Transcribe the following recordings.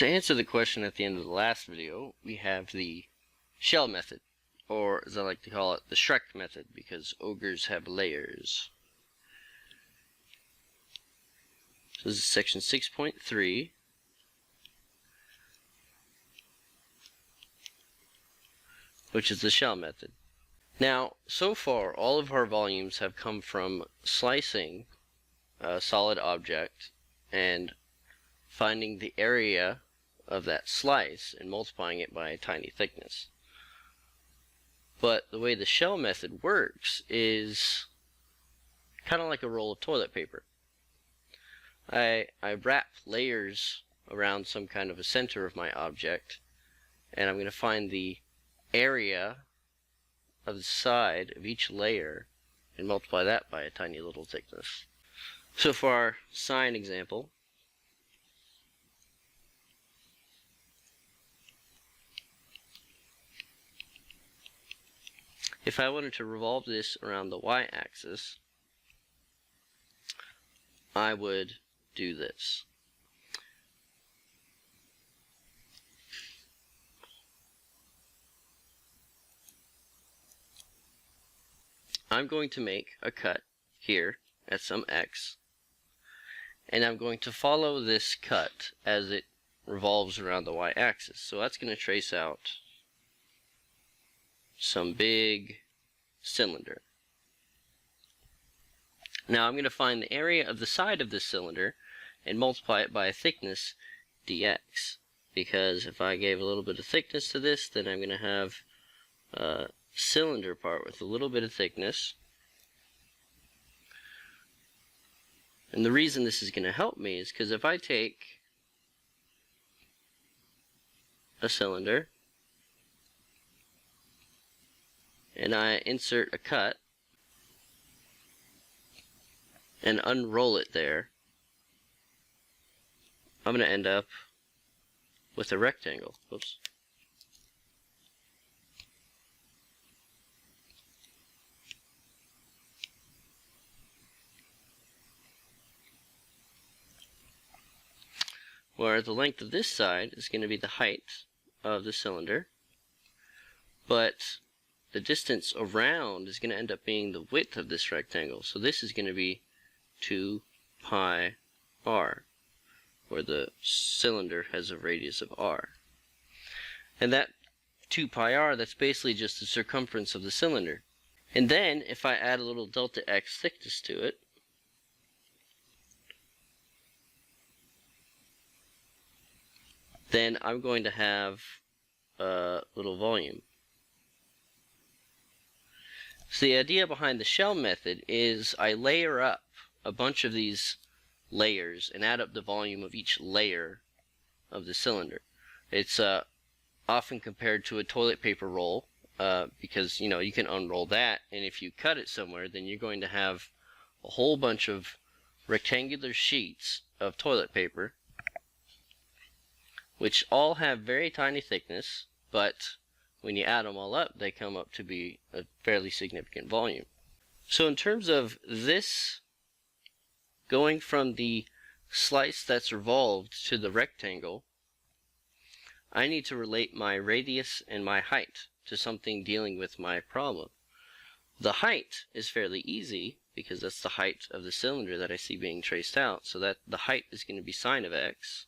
To answer the question at the end of the last video, we have the shell method, or as I like to call it, the Shrek method, because ogres have layers. So this is section 6.3. Which is the shell method. Now, so far, all of our volumes have come from slicing a solid object and finding the area of that slice and multiplying it by a tiny thickness. But the way the shell method works is kind of like a roll of toilet paper. I wrap layers around some kind of a center of my object, and I'm going to find the area of the side of each layer and multiply that by a tiny little thickness. So for our sine example, if I wanted to revolve this around the y-axis, I would do this. I'm going to make a cut here at some x, and I'm going to follow this cut as it revolves around the y-axis. So that's going to trace out some big cylinder. Now I'm going to find the area of the side of this cylinder and multiply it by a thickness dx, because if I gave a little bit of thickness to this, then I'm going to have a cylinder part with a little bit of thickness. And the reason this is going to help me is because if I take a cylinder and I insert a cut and unroll it there, I'm going to end up with a rectangle. Whoops. Where the length of this side is going to be the height of the cylinder, but the distance around is going to end up being the width of this rectangle. So this is going to be 2 pi r, where the cylinder has a radius of r. And that 2 pi r, that's basically just the circumference of the cylinder. And then if I add a little delta x thickness to it, then I'm going to have a little volume. So the idea behind the shell method is I layer up a bunch of these layers and add up the volume of each layer of the cylinder. It's often compared to a toilet paper roll, because you can unroll that, and if you cut it somewhere, then you're going to have a whole bunch of rectangular sheets of toilet paper, which all have very tiny thickness, but when you add them all up, they come up to be a fairly significant volume. So in terms of this going from the slice that's revolved to the rectangle, I need to relate my radius and my height to something dealing with my problem. The height is fairly easy because that's the height of the cylinder that I see being traced out, so that the height is going to be sine of x.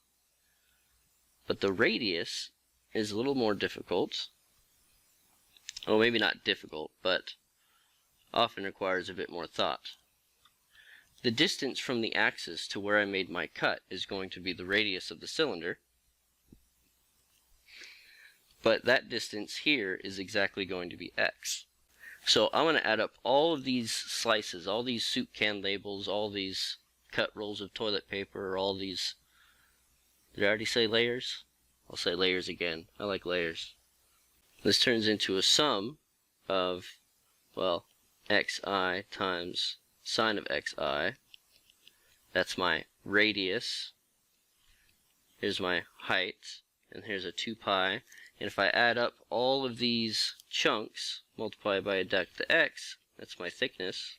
But the radius is a little more difficult. Well, maybe not difficult, but often requires a bit more thought. The distance from the axis to where I made my cut is going to be the radius of the cylinder. But that distance here is exactly going to be x. So I'm going to add up all of these slices, all these soup can labels, all these cut rolls of toilet paper, all these... Did I already say layers? I'll say layers again. I like layers. This turns into a sum of, well, xi times sine of xi. That's my radius. Here's my height, and here's a 2 pi. And if I add up all of these chunks, multiply by a delta x, that's my thickness.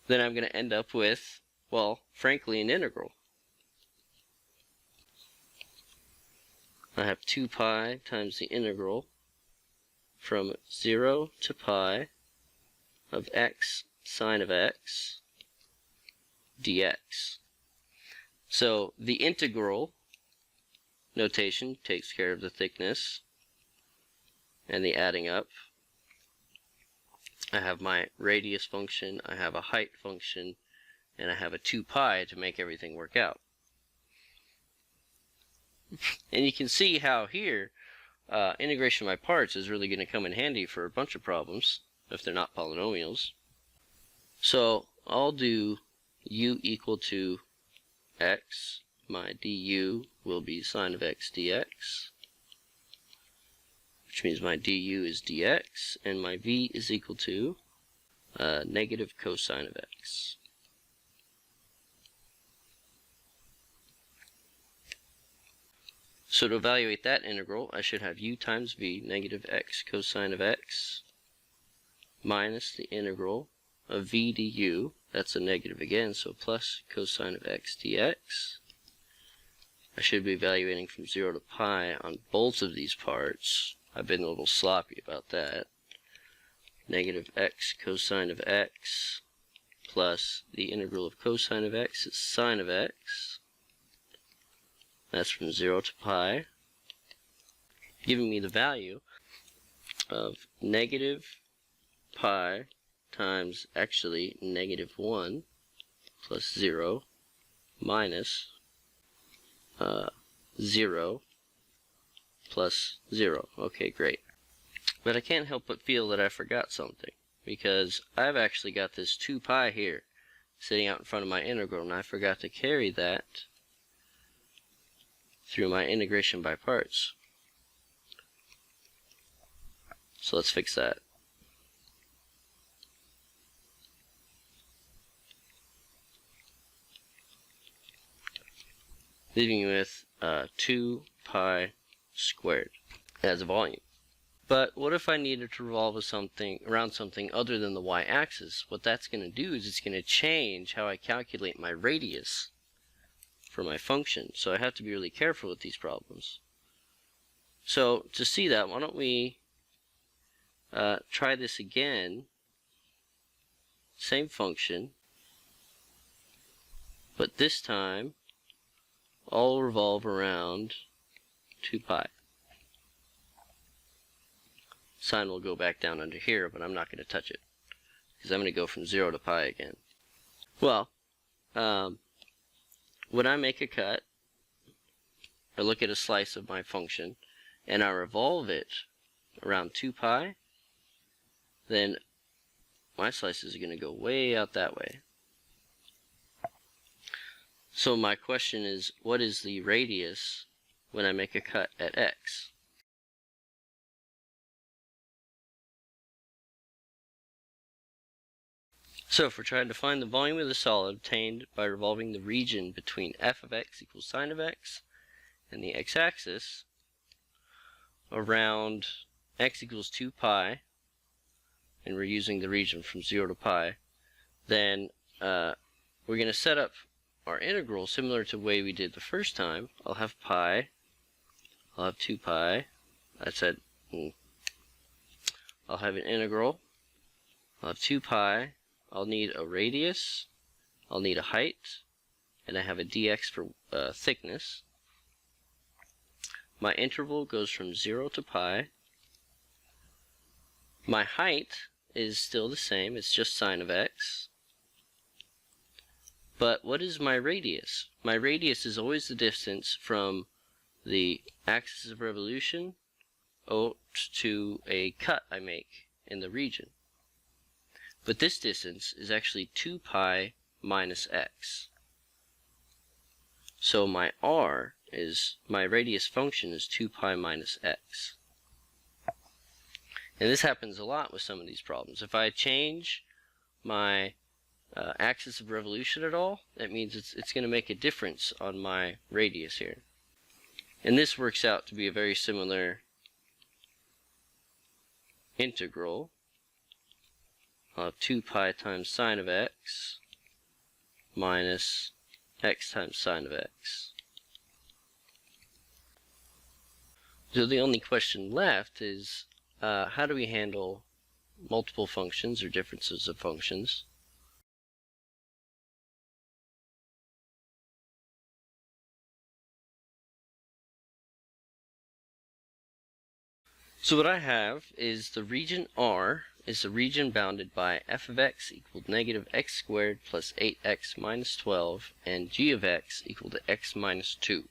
Then I'm going to end up with Well, frankly, an integral. I have 2 pi times the integral from 0 to pi of x sine of x dx. So the integral notation takes care of the thickness and the adding up. I have my radius function, I have a height function, and I have a 2 pi to make everything work out. And you can see how here integration by parts is really going to come in handy for a bunch of problems if they're not polynomials. So I'll do u equal to x. My du will be sine of x dx, which means my du is dx, and my v is equal to negative cosine of x. So to evaluate that integral, I should have u times v, negative x cosine of x, minus the integral of v du, that's a negative again, so plus cosine of x dx. I should be evaluating from 0 to pi on both of these parts. I've been a little sloppy about that. Negative x cosine of x plus the integral of cosine of x is sine of x. That's from 0 to pi, giving me the value of negative pi times actually negative 1 plus 0 minus 0 plus 0. Okay, great. But I can't help but feel that I forgot something, because I've actually got this 2 pi here sitting out in front of my integral, and I forgot to carry that through my integration by parts. So let's fix that. Leaving you with 2 pi squared as a volume. But what if I needed to revolve around something other than the y-axis? What that's going to do is it's going to change how I calculate my radius for my function. So I have to be really careful with these problems. So to see that, why don't we try this again. Same function, but this time all revolve around 2 pi. Sine will go back down under here, but I'm not going to touch it, because I'm going to go from 0 to pi again. Well, when I make a cut, I look at a slice of my function, and I revolve it around 2 pi, then my slices are going to go way out that way. So my question is, what is the radius when I make a cut at x? So if we're trying to find the volume of the solid obtained by revolving the region between f of x equals sine of x and the x-axis around x equals 2 pi, and we're using the region from 0 to pi, then we're going to set up our integral similar to the way we did the first time. I'll have pi, I'll have 2 pi, I'll have an integral, I'll have 2 pi, I'll need a radius, I'll need a height, and I have a dx for thickness. My interval goes from 0 to pi. My height is still the same, it's just sine of x. But what is my radius? My radius is always the distance from the axis of revolution to a cut I make in the region. But this distance is actually 2 pi minus x. So my r is, my radius function is 2 pi minus x. And this happens a lot with some of these problems. If I change my axis of revolution at all, that means it's going to make a difference on my radius here. And this works out to be a very similar integral of 2 pi times sine of x minus x times sine of x. So the only question left is how do we handle multiple functions or differences of functions? So what I have is the region R is the region bounded by f of x equal to negative x squared plus 8x minus 12 and g of x equal to x minus 2.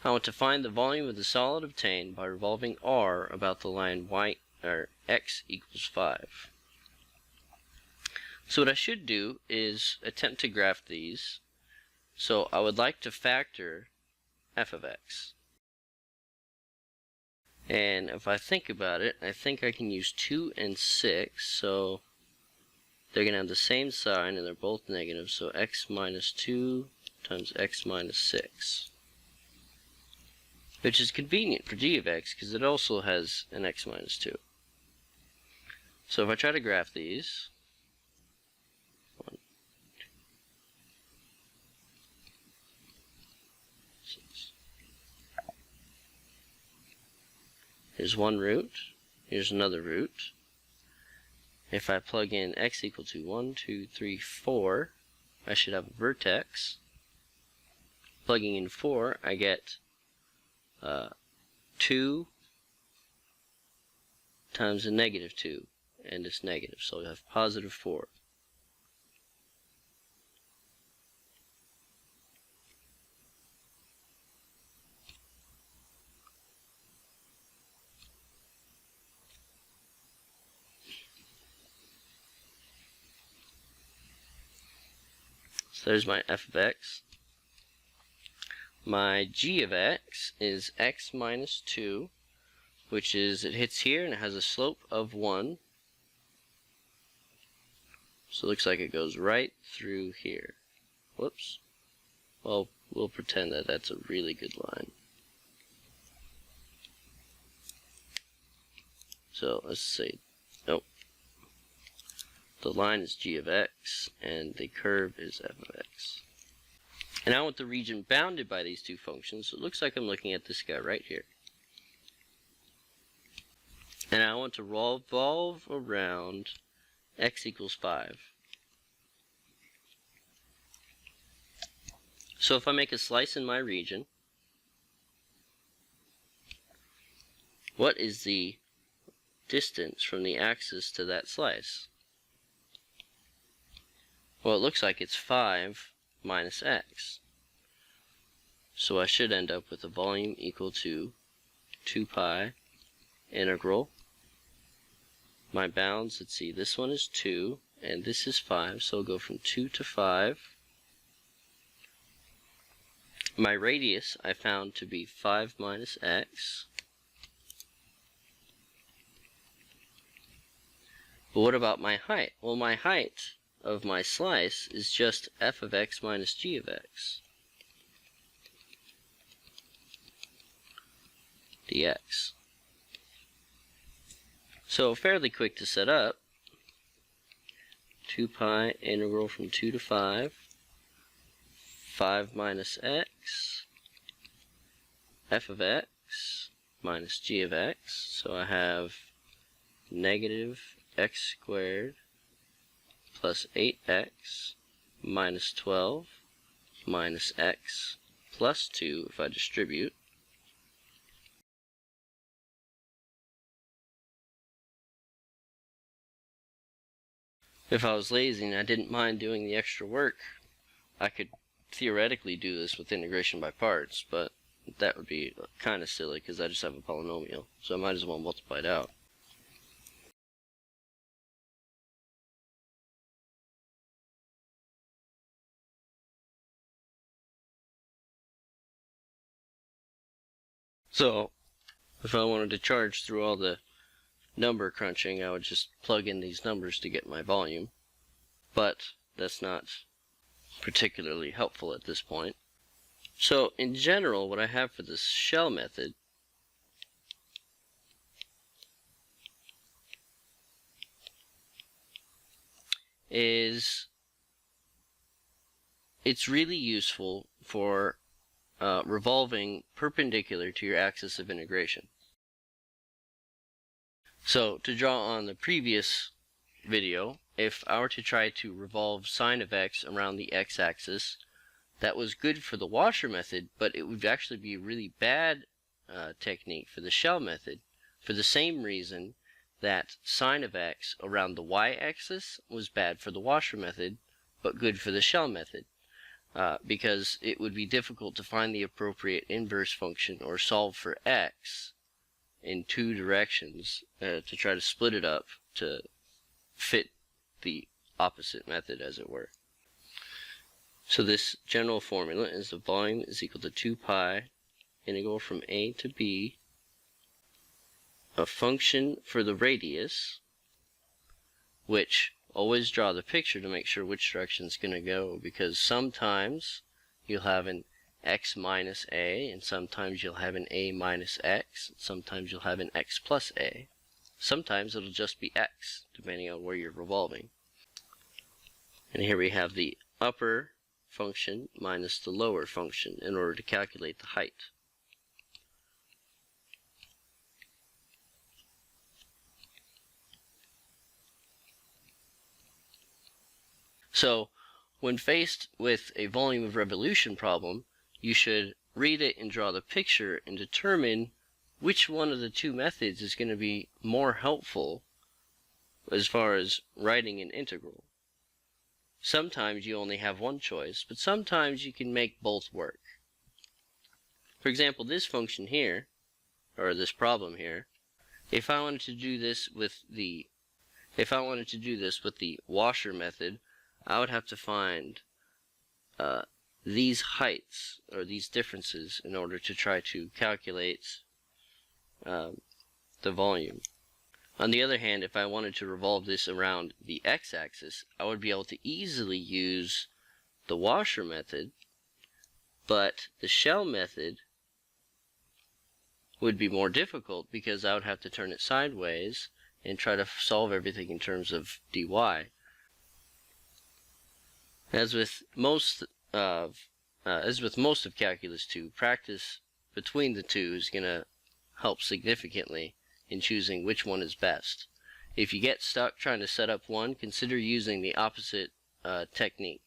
I want to find the volume of the solid obtained by revolving R about the line x equals 5. So what I should do is attempt to graph these. So I would like to factor f of x. And if I think about it, I think I can use 2 and 6, so they're going to have the same sign and they're both negative, so x minus 2 times x minus 6. Which is convenient for g of x because it also has an x minus 2. So if I try to graph these, here's one root, here's another root. If I plug in x equal to 1, 2, 3, 4, I should have a vertex. Plugging in 4, I get 2 times a negative 2, and it's negative, so we have positive 4. So there's my f of x. My g of x is x minus 2, which is, it hits here and it has a slope of 1. So it looks like it goes right through here. Whoops. Well, we'll pretend that that's a really good line. So let's say, nope. The line is g of x, and the curve is f of x. And I want the region bounded by these two functions, so it looks like I'm looking at this guy right here. And I want to revolve around x equals 5. So if I make a slice in my region, what is the distance from the axis to that slice? Well, it looks like it's 5 minus x. So I should end up with a volume equal to 2 pi integral. My bounds, let's see, this one is 2, and this is 5, so I'll go from 2 to 5. My radius I found to be 5 minus x. But what about my height? Well, my height of my slice is just f of x minus g of x dx. So fairly quick to set up. 2 pi integral from 2 to 5, 5 minus x, f of x minus g of x. So I have negative x squared plus 8x minus 12 minus x plus 2 if I distribute. If I was lazy and I didn't mind doing the extra work, I could theoretically do this with integration by parts, but that would be kind of silly because I just have a polynomial, so I might as well multiply it out. So, if I wanted to charge through all the number crunching, I would just plug in these numbers to get my volume. But that's not particularly helpful at this point. So, in general, what I have for this shell method is it's really useful for revolving perpendicular to your axis of integration. So to draw on the previous video, if I were to try to revolve sine of x around the x-axis, that was good for the washer method, but it would actually be a really bad technique for the shell method, for the same reason that sine of x around the y-axis was bad for the washer method, but good for the shell method, because it would be difficult to find the appropriate inverse function or solve for x in two directions to try to split it up to fit the opposite method, as it were. So this general formula is the volume is equal to 2 pi integral from a to b, a function for the radius, which always draw the picture to make sure which direction it's going to go, because sometimes you'll have an x minus a, and sometimes you'll have an a minus x, sometimes you'll have an x plus a. Sometimes it'll just be x, depending on where you're revolving. And here we have the upper function minus the lower function in order to calculate the height. So, when faced with a volume of revolution problem, you should read it and draw the picture and determine which one of the two methods is going to be more helpful as far as writing an integral. Sometimes you only have one choice, but sometimes you can make both work. For example, this function here, or this problem here, if I wanted to do this with the washer method, I would have to find these heights, or these differences, in order to try to calculate the volume. On the other hand, if I wanted to revolve this around the x-axis, I would be able to easily use the washer method, but the shell method would be more difficult because I would have to turn it sideways and try to solve everything in terms of dy. As with most of Calculus 2, practice between the two is going to help significantly in choosing which one is best. If you get stuck trying to set up one, consider using the opposite technique.